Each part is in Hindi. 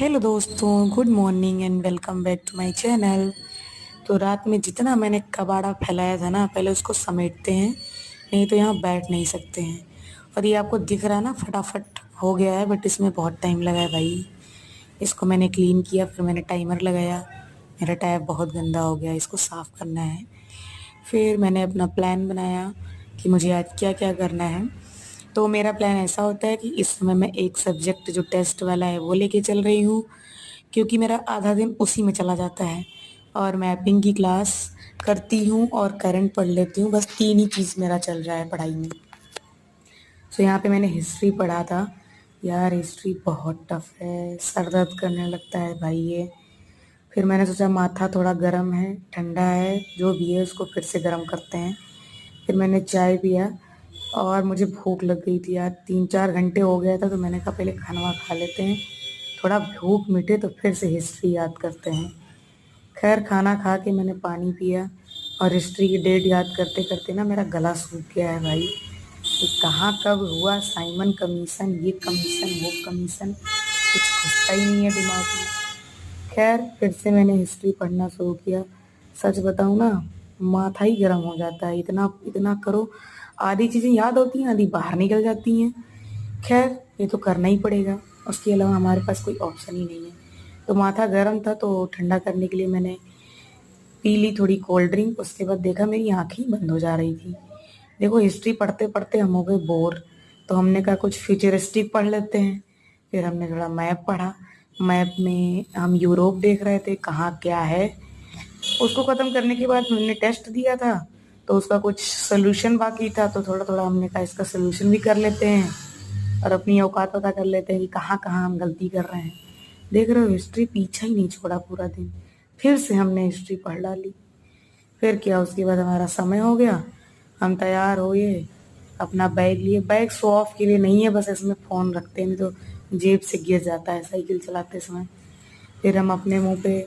हेलो दोस्तों, good morning and welcome back to my channel. तो रात में जितना मैंने कबाड़ा फैलाया था ना, पहले उसको समेटते हैं, नहीं तो यहाँ बैठ नहीं सकते हैं। और ये आपको दिख रहा है ना, फटाफट हो गया है, बट इसमें बहुत टाइम लगा है भाई। इसको मैंने क्लीन किया, फिर मैंने टाइमर लगाया। मेरा टैब बहुत गंदा हो गया, इसको साफ़ करना है। फिर मैंने अपना प्लान बनाया कि मुझे आज क्या क्या करना है। तो मेरा प्लान ऐसा होता है कि इस समय मैं एक सब्जेक्ट जो टेस्ट वाला है वो लेके चल रही हूँ, क्योंकि मेरा आधा दिन उसी में चला जाता है। और मैपिंग की क्लास करती हूँ और करंट पढ़ लेती हूँ, बस तीन ही चीज़ मेरा चल रहा है पढ़ाई में। तो यहाँ पे मैंने हिस्ट्री पढ़ा था। यार हिस्ट्री बहुत टफ है, सर दर्द करने लगता है भाई ये। फिर मैंने सोचा माथा थोड़ा गर्म है, ठंडा है, जो भी है उसको फिर से गर्म करते हैं। फिर मैंने चाय पिया और मुझे भूख लग गई थी यार, 3-4 घंटे हो गया था, तो मैंने कहा पहले खाना खा लेते हैं, थोड़ा भूख मिटे तो फिर से हिस्ट्री याद करते हैं। खैर खाना खा के मैंने पानी पिया और हिस्ट्री की डेट याद करते करते ना मेरा गला सूख गया है भाई। कि कहाँ कब हुआ साइमन कमीशन, ये कमीशन वो कमीशन, कुछ घुसता ही नहीं है दिमाग में। खैर फिर से मैंने हिस्ट्री पढ़ना शुरू किया। सच बताऊँ ना, माथा ही गर्म हो जाता है, इतना इतना करो। आधी चीज़ें याद होती हैं, आधी बाहर निकल जाती हैं। खैर ये तो करना ही पड़ेगा, उसके अलावा हमारे पास कोई ऑप्शन ही नहीं है। तो माथा गर्म था, तो ठंडा करने के लिए मैंने पी ली थोड़ी कोल्ड ड्रिंक। उसके बाद देखा मेरी आँख ही बंद हो जा रही थी। देखो हिस्ट्री पढ़ते पढ़ते हम हो गए बोर, तो हमने कहा कुछ फ्यूचरिस्टिक पढ़ लेते हैं। फिर हमने थोड़ा मैप पढ़ा। मैप में हम यूरोप देख रहे थे कहाँ क्या है। उसको ख़त्म करने के बाद हमने टेस्ट दिया था, तो उसका कुछ सोल्यूशन बाकी था, तो थोड़ा थोड़ा हमने कहा इसका सोल्यूशन भी कर लेते हैं और अपनी औकात पता कर लेते हैं कि कहाँ कहाँ हम गलती कर रहे हैं। देख रहे हो हिस्ट्री पीछा ही नहीं छोड़ा पूरा दिन। फिर से हमने हिस्ट्री पढ़ डाली। फिर क्या, उसके बाद हमारा समय हो गया, हम तैयार हुए, अपना बैग लिए। बैग शो ऑफ के लिए नहीं है, बस इसमें फ़ोन रखते हैं, नहीं तो जेब से गिर जाता है साइकिल चलाते समय। फिर हम अपने मुंह पे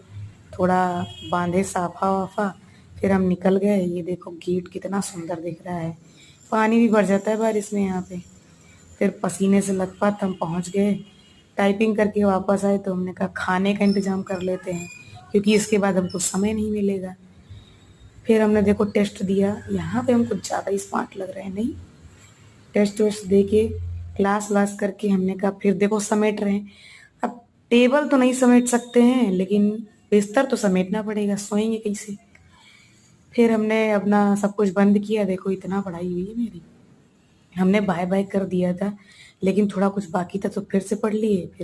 थोड़ा बांधे साफा वाफा, फिर हम निकल गए। ये देखो गेट कितना सुंदर दिख रहा है, पानी भी भर जाता है बारिश में यहाँ पे। फिर पसीने से लथपथ हम पहुँच गए। टाइपिंग करके वापस आए, तो हमने कहा खाने का इंतज़ाम कर लेते हैं, क्योंकि इसके बाद हमको समय नहीं मिलेगा। फिर हमने देखो टेस्ट दिया, यहाँ पे हम कुछ ज़्यादा ही स्मार्ट लग रहे हैं नहीं। टेस्ट वेस्ट दे के क्लास व्लास करके हमने कहा फिर देखो समेट रहे हैं। अब टेबल तो नहीं समेट सकते हैं, लेकिन बिस्तर तो समेटना पड़ेगा, सोएंगे कैसे। फिर हमने अपना सब कुछ बंद किया। देखो इतना पढ़ाई हुई है मेरी। हमने बाय बाय कर दिया था, लेकिन थोड़ा कुछ बाकी था तो फिर से पढ़ लिए।